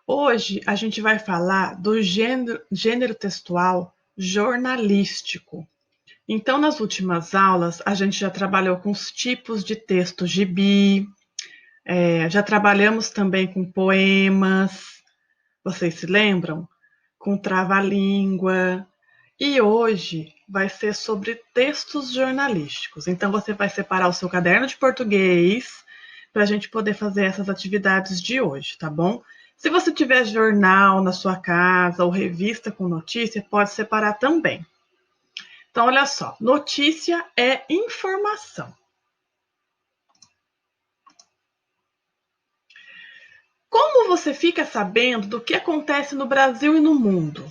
Hoje a gente vai falar do gênero textual jornalístico. Então, nas últimas aulas, a gente já trabalhou com os tipos de texto gibi, já trabalhamos também com poemas, vocês se lembram? Com trava-língua. E hoje vai ser sobre textos jornalísticos. Então, você vai separar o seu caderno de português para a gente poder fazer essas atividades de hoje, tá bom? Se você tiver jornal na sua casa ou revista com notícia, pode separar também. Então, olha só, notícia é informação. Como você fica sabendo do que acontece no Brasil e no mundo?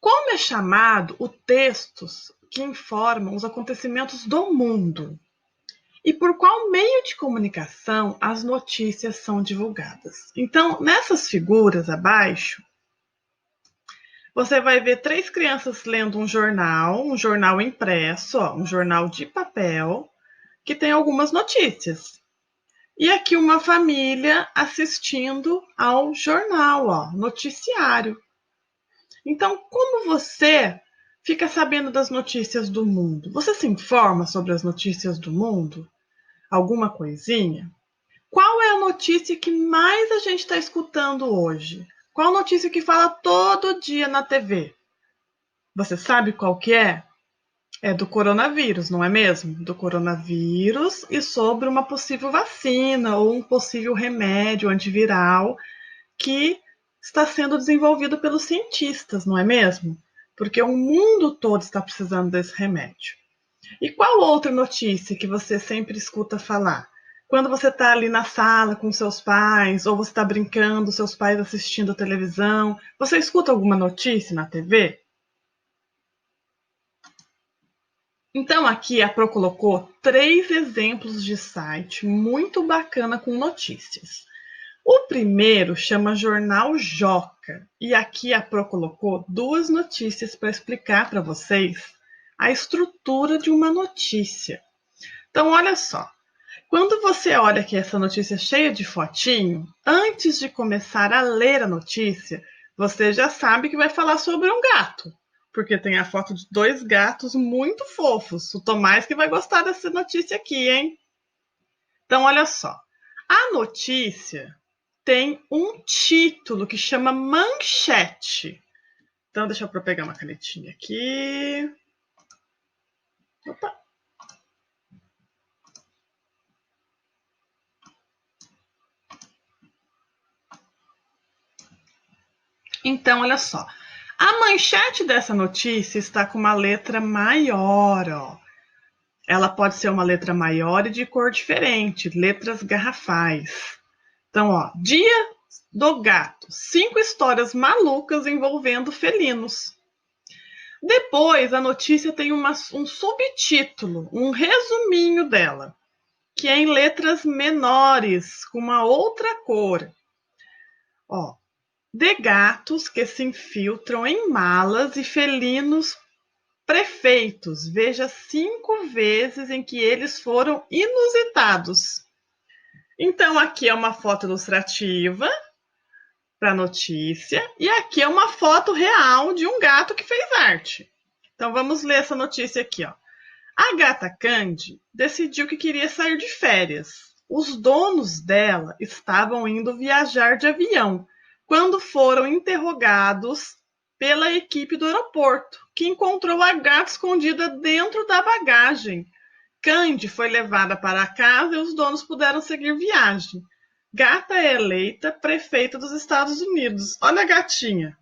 Como é chamado o textos que informam os acontecimentos do mundo? E por qual meio de comunicação as notícias são divulgadas? Então, nessas figuras abaixo, você vai ver 3 crianças lendo um jornal impresso, ó, um jornal de papel, que tem algumas notícias. E aqui uma família assistindo ao jornal, ó, noticiário. Então, como você fica sabendo das notícias do mundo? Você se informa sobre as notícias do mundo? Alguma coisinha? Qual é a notícia que mais a gente está escutando hoje? Qual notícia que fala todo dia na TV? Você sabe qual que é? É do coronavírus, não é mesmo? Do coronavírus e sobre uma possível vacina ou um possível remédio antiviral que está sendo desenvolvido pelos cientistas, não é mesmo? Porque o mundo todo está precisando desse remédio. E qual outra notícia que você sempre escuta falar? Quando você está ali na sala com seus pais, ou você está brincando, seus pais assistindo a televisão, você escuta alguma notícia na TV? Então aqui a Pro colocou 3 exemplos de site muito bacana com notícias. O primeiro chama Jornal Joca, e aqui a Pro colocou 2 notícias para explicar para vocês a estrutura de uma notícia. Então, olha só, quando você olha aqui essa notícia cheia de fotinho, antes de começar a ler a notícia, você já sabe que vai falar sobre um gato, porque tem a foto de 2 gatos muito fofos. O Tomás que vai gostar dessa notícia aqui, hein? Então, olha só, a notícia tem um título que chama manchete. Então, deixa eu pegar uma canetinha aqui. Opa. Então, olha só. A manchete dessa notícia está com uma letra maior, ó. Ela pode ser uma letra maior e de cor diferente, letras garrafais. Então, ó, Dia do Gato. 5 histórias malucas envolvendo felinos. Depois, a notícia tem um subtítulo, um resuminho dela, que é em letras menores, com uma outra cor. Ó, de gatos que se infiltram em malas e felinos prefeitos. Veja 5 vezes em que eles foram inusitados. Então, aqui é uma foto ilustrativa para a notícia, e aqui é uma foto real de um gato que fez arte. Então, vamos ler essa notícia aqui, ó. A gata Candy decidiu que queria sair de férias. Os donos dela estavam indo viajar de avião quando foram interrogados pela equipe do aeroporto, que encontrou a gata escondida dentro da bagagem. Candy foi levada para casa e os donos puderam seguir viagem. Gata é eleita prefeita dos Estados Unidos. Olha a gatinha.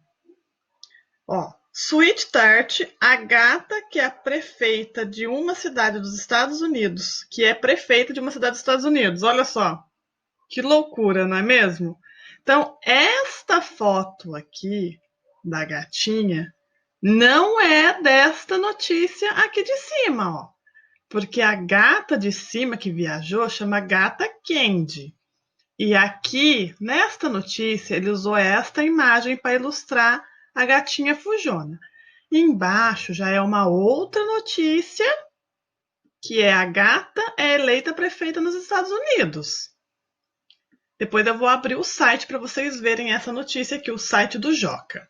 Ó, Sweet Tart, a gata que é a prefeita de uma cidade dos Estados Unidos, que é prefeita de uma cidade dos Estados Unidos. Olha só, que loucura, não é mesmo? Então, esta foto aqui da gatinha não é desta notícia aqui de cima, ó. Porque a gata de cima que viajou chama Gata Candy. E aqui, nesta notícia, ele usou esta imagem para ilustrar a gatinha fujona. E embaixo já é uma outra notícia, que é a gata é eleita prefeita nos Estados Unidos. Depois eu vou abrir o site para vocês verem essa notícia aqui, o site do Joca.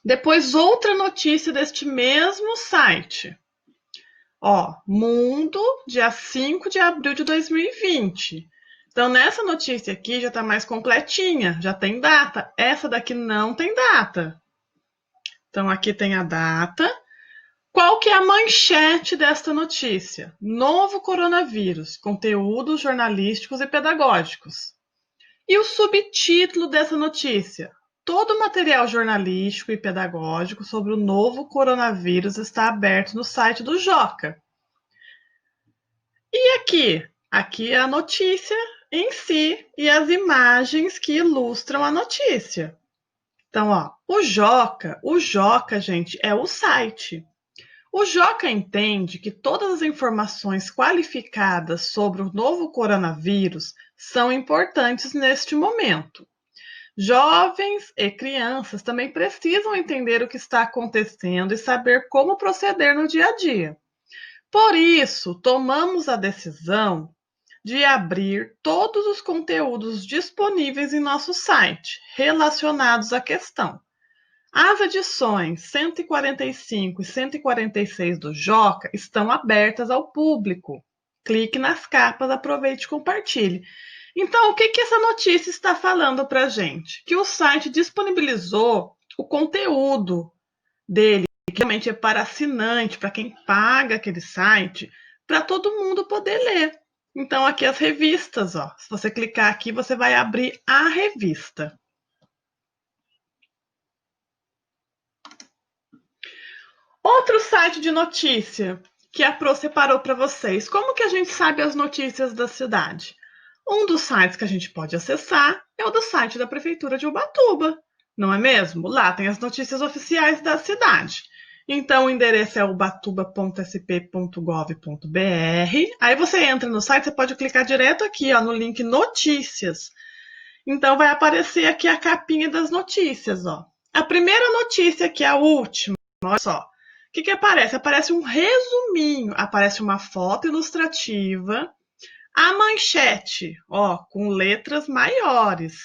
Depois, outra notícia deste mesmo site. Ó, Mundo, dia 5 de abril de 2020. Então, nessa notícia aqui já está mais completinha, já tem data. Essa daqui não tem data. Então, aqui tem a data. Qual que é a manchete desta notícia? Novo coronavírus, conteúdos jornalísticos e pedagógicos. E o subtítulo dessa notícia? Todo o material jornalístico e pedagógico sobre o novo coronavírus está aberto no site do Joca. E aqui? Aqui é a notícia em si e as imagens que ilustram a notícia. Então, ó, o Joca, gente, é o site. O Joca entende que todas as informações qualificadas sobre o novo coronavírus são importantes neste momento. Jovens e crianças também precisam entender o que está acontecendo e saber como proceder no dia a dia. Por isso, tomamos a decisão de abrir todos os conteúdos disponíveis em nosso site relacionados à questão. As edições 145 e 146 do Joca estão abertas ao público. Clique nas capas, aproveite e compartilhe. Então, o que essa notícia está falando para a gente? Que o site disponibilizou o conteúdo dele, que realmente é para assinante, para quem paga aquele site, para todo mundo poder ler. Então, aqui as revistas, ó. Se você clicar aqui, você vai abrir a revista. Outro site de notícia que a Pro separou para vocês. Como que a gente sabe as notícias da cidade? Um dos sites que a gente pode acessar é o do site da Prefeitura de Ubatuba, não é mesmo? Lá tem as notícias oficiais da cidade. Então, o endereço é ubatuba.sp.gov.br. Aí você entra no site, você pode clicar direto aqui, ó, no link Notícias. Então, vai aparecer aqui a capinha das notícias, ó. A primeira notícia, que é a última, olha só. O que aparece? Aparece um resuminho, aparece uma foto ilustrativa, a manchete, ó, com letras maiores.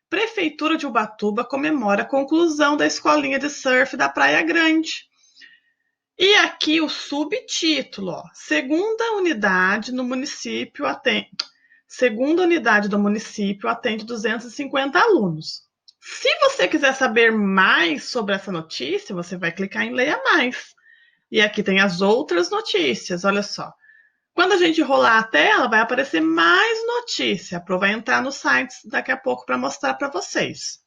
Prefeitura de Ubatuba comemora a conclusão da escolinha de surf da Praia Grande. E aqui o subtítulo, ó, segunda unidade do município atende 250 alunos. Se você quiser saber mais sobre essa notícia, você vai clicar em Leia Mais. E aqui tem as outras notícias, olha só. Quando a gente rolar a tela, vai aparecer mais notícia. A Pro vai entrar no site daqui a pouco para mostrar para vocês.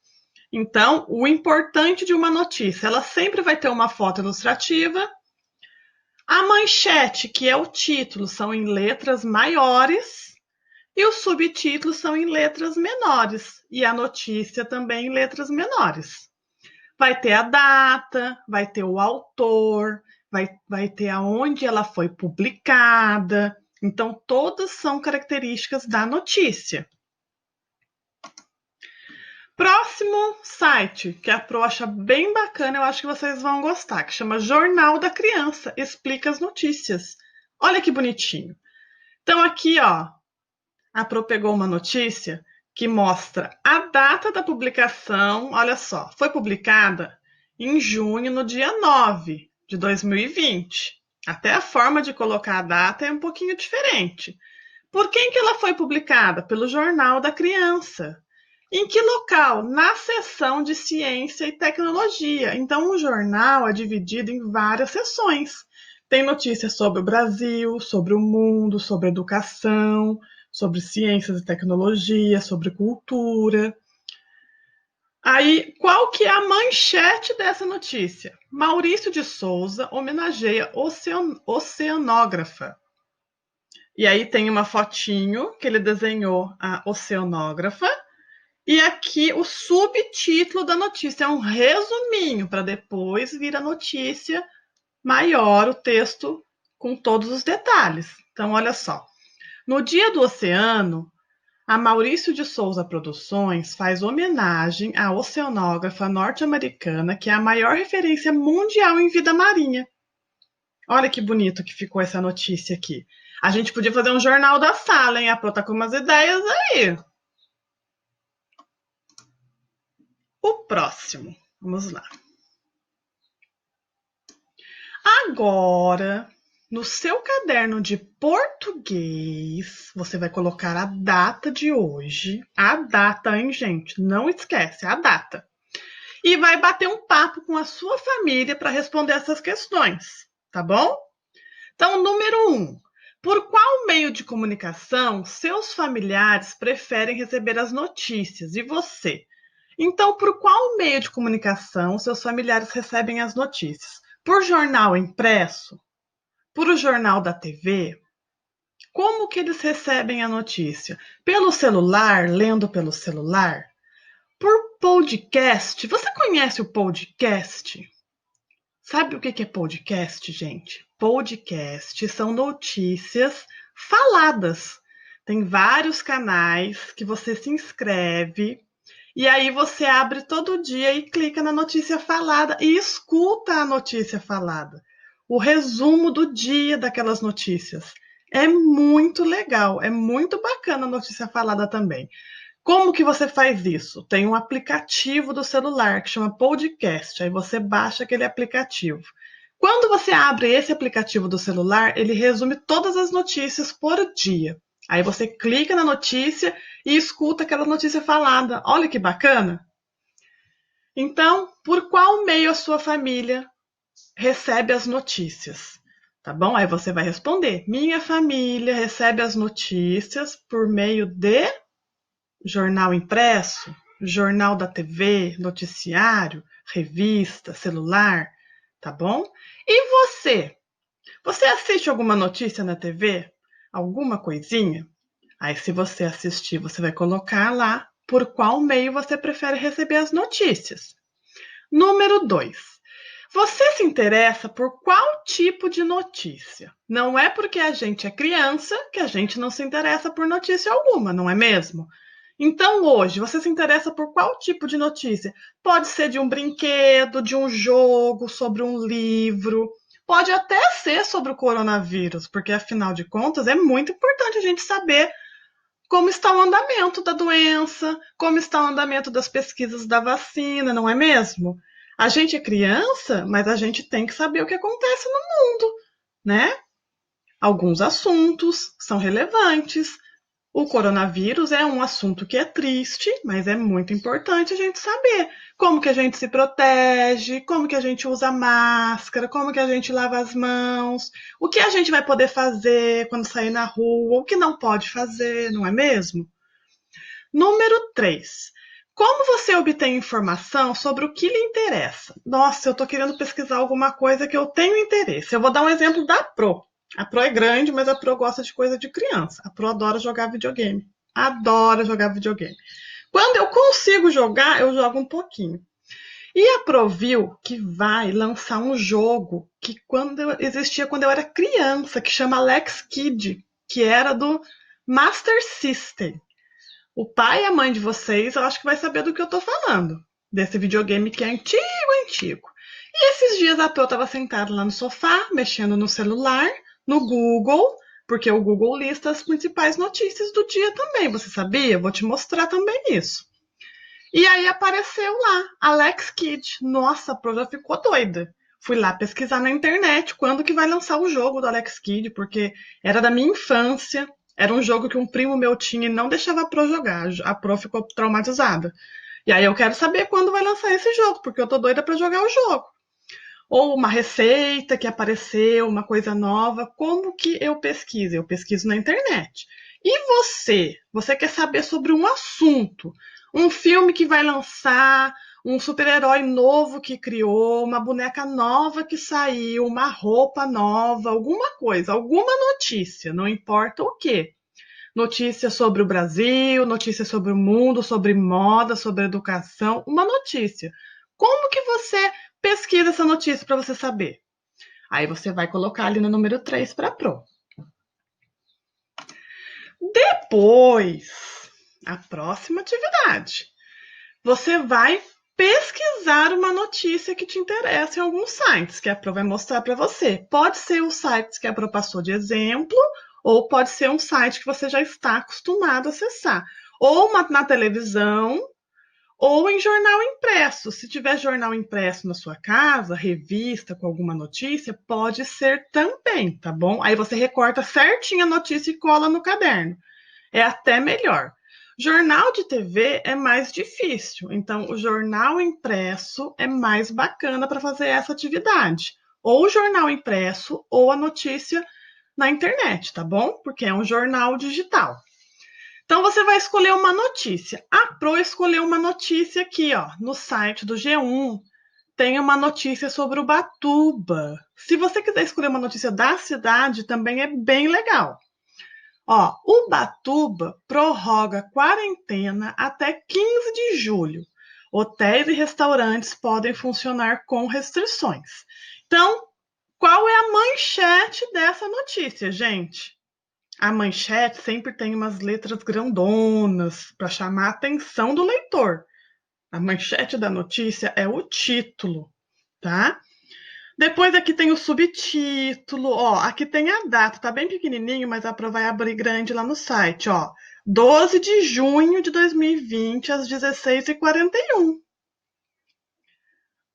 Então, o importante de uma notícia, ela sempre vai ter uma foto ilustrativa. A manchete, que é o título, são em letras maiores. E os subtítulos são em letras menores. E a notícia também em letras menores. Vai ter a data, vai ter o autor, vai ter aonde ela foi publicada. Então, todas são características da notícia. Próximo site, que a Pro acha bem bacana, eu acho que vocês vão gostar, que chama Jornal da Criança, explica as notícias. Olha que bonitinho. Então, aqui, ó, a Pro pegou uma notícia que mostra a data da publicação. Olha só, foi publicada em junho, no dia 9 de 2020. Até a forma de colocar a data é um pouquinho diferente. Por quem que ela foi publicada? Pelo Jornal da Criança. Em que local? Na seção de Ciência e Tecnologia. Então, o jornal é dividido em várias seções. Tem notícias sobre o Brasil, sobre o mundo, sobre educação, sobre ciências e tecnologia, sobre cultura. Aí, qual que é a manchete dessa notícia? Maurício de Souza homenageia oceanógrafa. E aí tem uma fotinho que ele desenhou a oceanógrafa. E aqui o subtítulo da notícia é um resuminho, para depois vir a notícia maior, o texto com todos os detalhes. Então, olha só. No Dia do Oceano, a Maurício de Souza Produções faz homenagem à oceanógrafa norte-americana, que é a maior referência mundial em vida marinha. Olha que bonito que ficou essa notícia aqui. A gente podia fazer um jornal da sala, hein? A Pro tá com umas ideias aí. O próximo, vamos lá. Agora, no seu caderno de português, você vai colocar a data de hoje. A data, hein, gente? Não esquece, a data. E vai bater um papo com a sua família para responder essas questões, tá bom? Então, número 1. Por qual meio de comunicação seus familiares preferem receber as notícias? E você? Então, por qual meio de comunicação seus familiares recebem as notícias? Por jornal impresso? Por o jornal da TV? Como que eles recebem a notícia? Pelo celular, lendo pelo celular? Por podcast? Você conhece o podcast? Sabe o que é podcast, gente? Podcast são notícias faladas. Tem vários canais que você se inscreve e aí você abre todo dia e clica na notícia falada e escuta a notícia falada. O resumo do dia daquelas notícias. É muito legal, é muito bacana a notícia falada também. Como que você faz isso? Tem um aplicativo do celular que chama Podcast, aí você baixa aquele aplicativo. Quando você abre esse aplicativo do celular, ele resume todas as notícias por dia. Aí você clica na notícia e escuta aquela notícia falada. Olha que bacana! Então, por qual meio a sua família recebe as notícias? Tá bom? Aí você vai responder: minha família recebe as notícias por meio de jornal impresso, jornal da TV, noticiário, revista, celular, tá bom? E você? Você assiste alguma notícia na TV? Alguma coisinha? Aí, se você assistir, você vai colocar lá por qual meio você prefere receber as notícias. Número 2. Você se interessa por qual tipo de notícia? Não é porque a gente é criança que a gente não se interessa por notícia alguma, não é mesmo? Então, hoje, você se interessa por qual tipo de notícia? Pode ser de um brinquedo, de um jogo, sobre um livro. Pode até ser sobre o coronavírus, porque, afinal de contas, é muito importante a gente saber como está o andamento da doença, como está o andamento das pesquisas da vacina, não é mesmo? A gente é criança, mas a gente tem que saber o que acontece no mundo, né? Alguns assuntos são relevantes. O coronavírus é um assunto que é triste, mas é muito importante a gente saber como que a gente se protege, como que a gente usa máscara, como que a gente lava as mãos, o que a gente vai poder fazer quando sair na rua, o que não pode fazer, não é mesmo? Número 3. Como você obtém informação sobre o que lhe interessa? Nossa, eu estou querendo pesquisar alguma coisa que eu tenho interesse. Eu vou dar um exemplo da Pro. A Pro é grande, mas a Pro gosta de coisa de criança. A Pro adora jogar videogame. Adora jogar videogame. Quando eu consigo jogar, eu jogo um pouquinho. E a Pro viu que vai lançar um jogo que existia quando eu era criança, que chama Alex Kidd, que era do Master System. O pai e a mãe de vocês, eu acho que vai saber do que eu tô falando. Desse videogame que é antigo, antigo. E esses dias a Pro estava sentada lá no sofá, mexendo no celular, no Google, porque o Google lista as principais notícias do dia também. Você sabia? Vou te mostrar também isso. E aí apareceu lá, Alex Kidd. Nossa, a Pro já ficou doida. Fui lá pesquisar na internet quando que vai lançar o jogo do Alex Kidd, porque era da minha infância. Era um jogo que um primo meu tinha e não deixava a Pro jogar. A Pro ficou traumatizada. E aí eu quero saber quando vai lançar esse jogo, porque eu tô doida para jogar o jogo. Ou uma receita que apareceu, uma coisa nova. Como que eu pesquiso? Eu pesquiso na internet. E você? Você quer saber sobre um assunto? Um filme que vai lançar, um super-herói novo que criou, uma boneca nova que saiu, uma roupa nova, alguma coisa, alguma notícia, não importa o quê. Notícia sobre o Brasil, notícia sobre o mundo, sobre moda, sobre educação, uma notícia. Como que você pesquisa essa notícia para você saber? Aí você vai colocar ali no número 3 para Pro. Depois, a próxima atividade. Você vai pesquisar uma notícia que te interessa em alguns sites que a Pro vai mostrar para você. Pode ser os sites que a Pro passou de exemplo, ou pode ser um site que você já está acostumado a acessar. Ou na televisão, ou em jornal impresso. Se tiver jornal impresso na sua casa, revista com alguma notícia, pode ser também, tá bom? Aí você recorta certinho a notícia e cola no caderno. É até melhor. Jornal de TV é mais difícil, então o jornal impresso é mais bacana para fazer essa atividade. Ou o jornal impresso ou a notícia na internet, tá bom? Porque é um jornal digital. Então você vai escolher uma notícia. A Pro escolheu uma notícia aqui, ó, no site do G1. Tem uma notícia sobre Ubatuba. Se você quiser escolher uma notícia da cidade, também é bem legal. Ó, Ubatuba prorroga quarentena até 15 de julho. Hotéis e restaurantes podem funcionar com restrições. Então, qual é a manchete dessa notícia, gente? A manchete sempre tem umas letras grandonas para chamar a atenção do leitor. A manchete da notícia é o título, tá? Depois aqui tem o subtítulo, ó, aqui tem a data, tá bem pequenininho, mas a Pro vai abrir grande lá no site, ó. 12 de junho de 2020, às 16h41.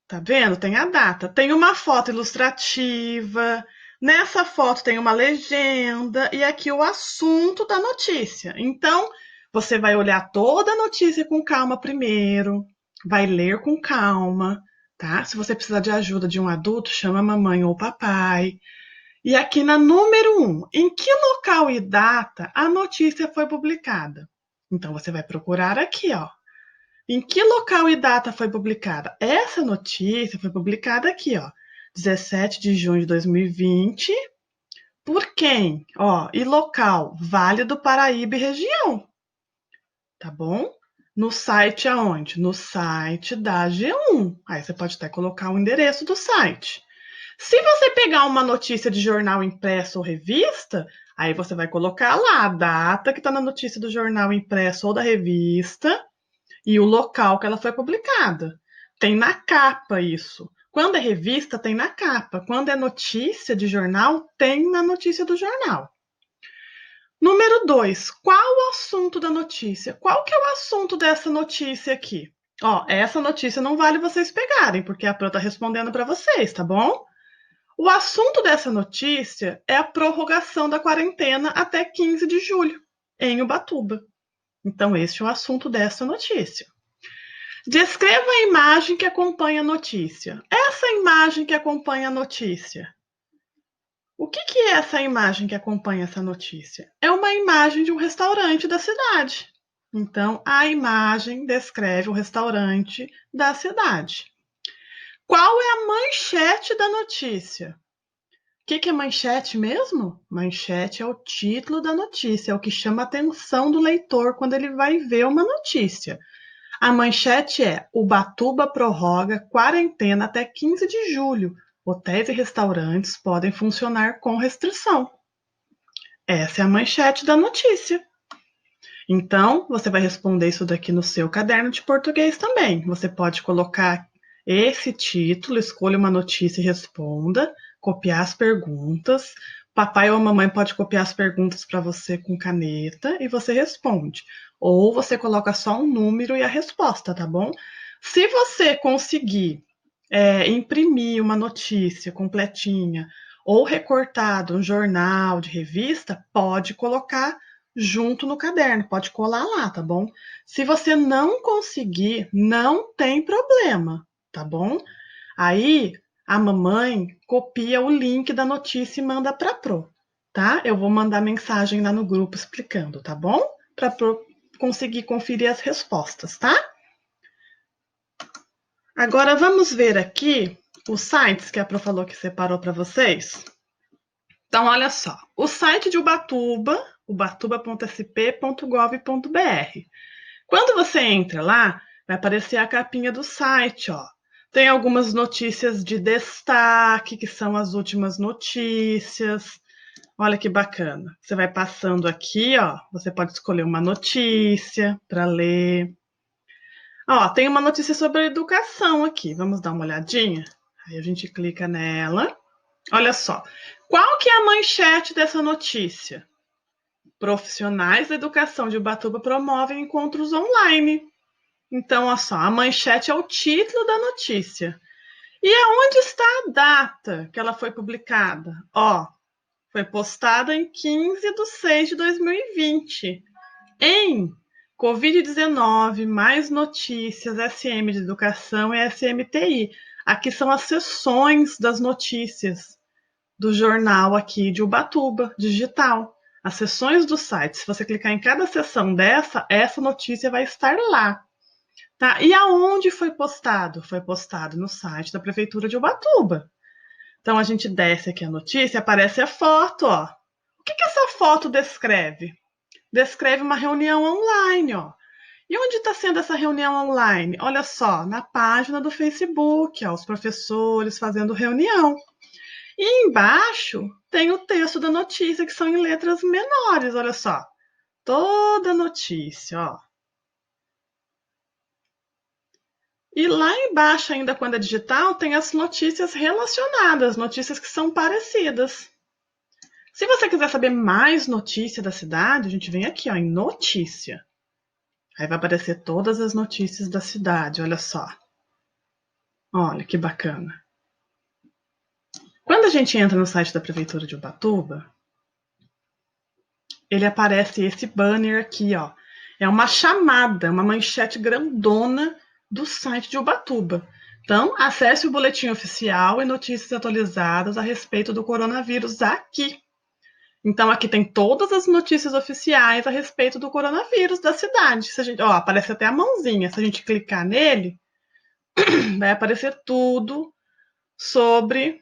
Tá vendo? Tem a data. Tem uma foto ilustrativa. Nessa foto tem uma legenda e aqui o assunto da notícia. Então, você vai olhar toda a notícia com calma primeiro, vai ler com calma, tá? Se você precisar de ajuda de um adulto, chama a mamãe ou o papai. E aqui na número 1, em que local e data a notícia foi publicada? Então, você vai procurar aqui, ó. Em que local e data foi publicada? Essa notícia foi publicada aqui, ó, 17 de junho de 2020. Por quem? Ó, e local, Vale do Paraíba e região. Tá bom? No site aonde? No site da G1. Aí você pode até colocar o endereço do site. Se você pegar uma notícia de jornal impresso ou revista, aí você vai colocar lá a data que está na notícia do jornal impresso ou da revista e o local que ela foi publicada. Tem na capa isso. Quando é revista, tem na capa. Quando é notícia de jornal, tem na notícia do jornal. Número 2. Qual o assunto da notícia? Qual que é o assunto dessa notícia aqui? Ó, essa notícia não vale vocês pegarem, porque a Pro está respondendo para vocês, tá bom? O assunto dessa notícia é a prorrogação da quarentena até 15 de julho, em Ubatuba. Então, esse é o assunto dessa notícia. Descreva a imagem que acompanha a notícia. Essa imagem que acompanha a notícia. O que é essa imagem que acompanha essa notícia? É uma imagem de um restaurante da cidade. Então, a imagem descreve o restaurante da cidade. Qual é a manchete da notícia? O que é manchete mesmo? Manchete é o título da notícia, é o que chama a atenção do leitor quando ele vai ver uma notícia. A manchete é: Ubatuba prorroga quarentena até 15 de julho. Hotéis e restaurantes podem funcionar com restrição. Essa é a manchete da notícia. Então, você vai responder isso daqui no seu caderno de português também. Você pode colocar esse título, escolha uma notícia e responda, copiar as perguntas. Papai ou mamãe pode copiar as perguntas para você com caneta e você responde. Ou você coloca só um número e a resposta, tá bom? Se você conseguir imprimir uma notícia completinha ou recortado um jornal de revista, pode colocar junto no caderno, pode colar lá, tá bom? Se você não conseguir, não tem problema, tá bom? Aí a mamãe copia o link da notícia e manda para a Pro, tá? Eu vou mandar mensagem lá no grupo explicando, tá bom? Para Pro conseguir conferir as respostas, tá? Agora vamos ver aqui os sites que a Pro falou que separou para vocês. Então, olha só, o site de Ubatuba, ubatuba.sp.gov.br. Quando você entra lá, vai aparecer a capinha do site, ó. Tem algumas notícias de destaque, que são as últimas notícias. Olha que bacana. Você vai passando aqui, ó. Você pode escolher uma notícia para ler. Ó, tem uma notícia sobre educação aqui. Vamos dar uma olhadinha? Aí a gente clica nela. Olha só. Qual que é a manchete dessa notícia? Profissionais da educação de Ubatuba promovem encontros online. Então, olha só, a manchete é o título da notícia. E aonde está a data que ela foi publicada? Ó, foi postada em 15/6/2020. Em Covid-19, mais notícias, SM de Educação e SMTI. Aqui são as seções das notícias do jornal aqui de Ubatuba, digital. As seções do site. Se você clicar em cada seção dessa, essa notícia vai estar lá. Tá? E aonde foi postado? Foi postado no site da Prefeitura de Ubatuba. Então a gente desce aqui a notícia, aparece a foto, ó. O que essa foto descreve? Descreve uma reunião online, ó. E onde está sendo essa reunião online? Olha só, na página do Facebook, ó, os professores fazendo reunião. E embaixo tem o texto da notícia, que são em letras menores, olha só. Toda a notícia, ó. E lá embaixo, ainda quando é digital, tem as notícias relacionadas, notícias que são parecidas. Se você quiser saber mais notícia da cidade, a gente vem aqui, ó, em notícia. Aí vai aparecer todas as notícias da cidade, olha só. Olha que bacana. Quando a gente entra no site da Prefeitura de Ubatuba, ele aparece esse banner aqui, ó. É uma chamada, uma manchete grandona do site de Ubatuba. Então, acesse o boletim oficial e notícias atualizadas a respeito do coronavírus aqui. Então, aqui tem todas as notícias oficiais a respeito do coronavírus da cidade. Se a gente, ó, aparece até a mãozinha. Se a gente clicar nele, vai aparecer tudo sobre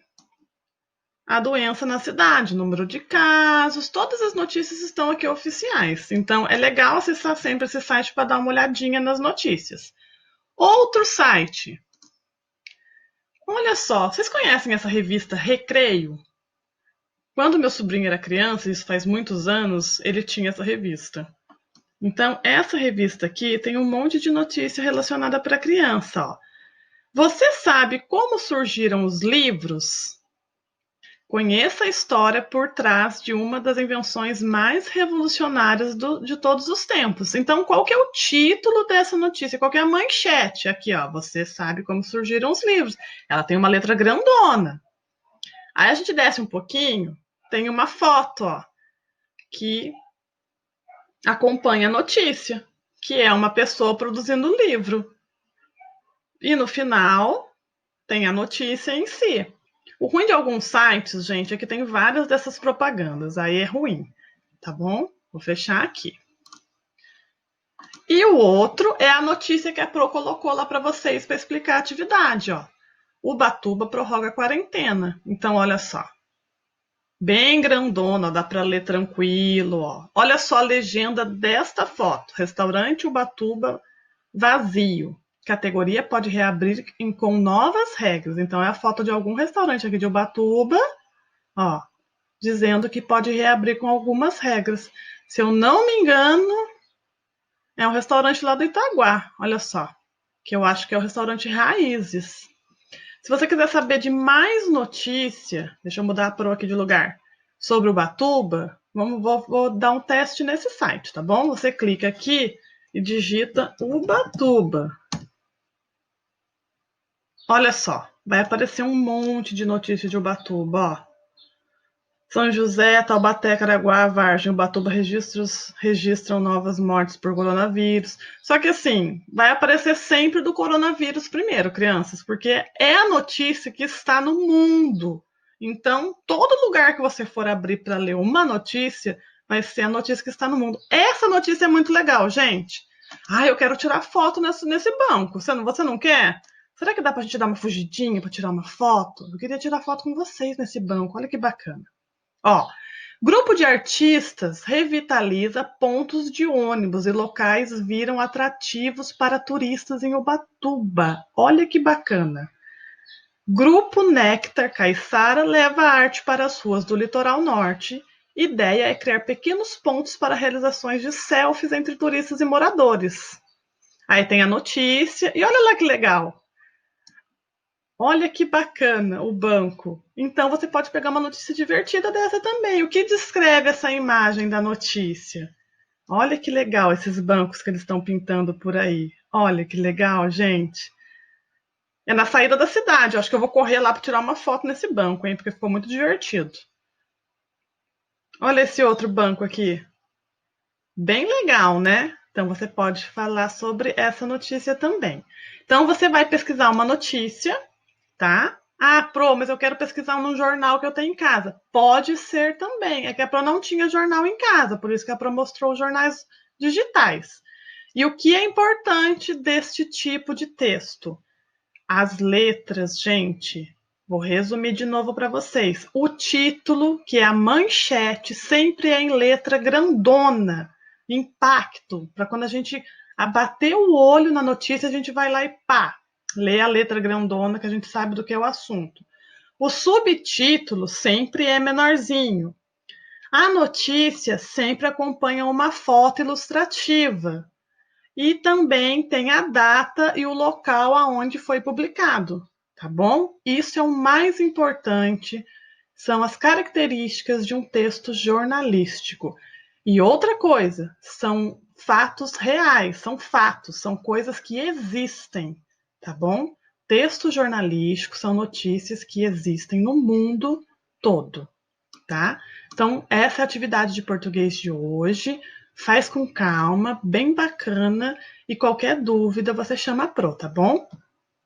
a doença na cidade, número de casos, todas as notícias estão aqui oficiais. Então, é legal acessar sempre esse site para dar uma olhadinha nas notícias. Outro site. Olha só, vocês conhecem essa revista Recreio? Quando meu sobrinho era criança, isso faz muitos anos, ele tinha essa revista. Então, essa revista aqui tem um monte de notícia relacionada para criança. Ó. Você sabe como surgiram os livros? Conheça a história por trás de uma das invenções mais revolucionárias de todos os tempos. Então, qual que é o título dessa notícia? Qual que é a manchete? Aqui, ó, você sabe como surgiram os livros. Ela tem uma letra grandona. Aí a gente desce um pouquinho, tem uma foto, ó, que acompanha a notícia, que é uma pessoa produzindo um livro. E no final tem a notícia em si. O ruim de alguns sites, gente, é que tem várias dessas propagandas. Aí é ruim, tá bom? Vou fechar aqui. E o outro é a notícia que a Pro colocou lá para vocês para explicar a atividade, ó. Ubatuba prorroga a quarentena. Então, olha só. Bem grandona, dá para ler tranquilo, ó. Olha só a legenda desta foto. Restaurante Ubatuba vazio. Categoria pode reabrir com novas regras. Então, é a foto de algum restaurante aqui de Ubatuba, ó, dizendo que pode reabrir com algumas regras. Se eu não me engano, é um restaurante lá do Itaguá, olha só, que eu acho que é o restaurante Raízes. Se você quiser saber de mais notícia, deixa eu mudar a Pro aqui de lugar, sobre Ubatuba, vou dar um teste nesse site, tá bom? Você clica aqui e digita Ubatuba. Olha só, vai aparecer um monte de notícias de Ubatuba, ó. São José, Taubaté, Caraguá, Vargem, Ubatuba registram novas mortes por coronavírus. Só que assim, vai aparecer sempre do coronavírus primeiro, crianças, porque é a notícia que está no mundo. Então, todo lugar que você for abrir para ler uma notícia, vai ser a notícia que está no mundo. Essa notícia é muito legal, gente. Ah, eu quero tirar foto nesse banco. Você não quer? Será que dá para a gente dar uma fugidinha para tirar uma foto? Eu queria tirar foto com vocês nesse banco. Olha que bacana. Ó, grupo de artistas revitaliza pontos de ônibus e locais viram atrativos para turistas em Ubatuba. Olha que bacana. Grupo Néctar Caiçara leva a arte para as ruas do litoral norte. Ideia é criar pequenos pontos para realizações de selfies entre turistas e moradores. Aí tem a notícia. E olha lá que legal. Olha que bacana o banco. Então você pode pegar uma notícia divertida dessa também. O que descreve essa imagem da notícia? Olha que legal esses bancos que eles estão pintando por aí. Olha que legal, gente. É na saída da cidade. Eu acho que eu vou correr lá para tirar uma foto nesse banco, hein? Porque ficou muito divertido. Olha esse outro banco aqui. Bem legal, né? Então você pode falar sobre essa notícia também. Então você vai pesquisar uma notícia, tá? Ah, Pro, mas eu quero pesquisar num jornal que eu tenho em casa. Pode ser também. É que a Pro não tinha jornal em casa, por isso que a Pro mostrou os jornais digitais. E o que é importante deste tipo de texto? As letras, gente. Vou resumir de novo para vocês. O título, que é a manchete, sempre é em letra grandona, impacto, para quando a gente abater o olho na notícia, a gente vai lá e pá, lê a letra grandona que a gente sabe do que é o assunto. O subtítulo sempre é menorzinho. A notícia sempre acompanha uma foto ilustrativa. E também tem a data e o local aonde foi publicado, tá bom? Isso é o mais importante, são as características de um texto jornalístico. E outra coisa, são fatos reais, são fatos, são coisas que existem, tá bom? Textos jornalísticos são notícias que existem no mundo todo, tá? Então, essa é a atividade de português de hoje. Faz com calma, bem bacana. E qualquer dúvida, você chama a Pro, tá bom?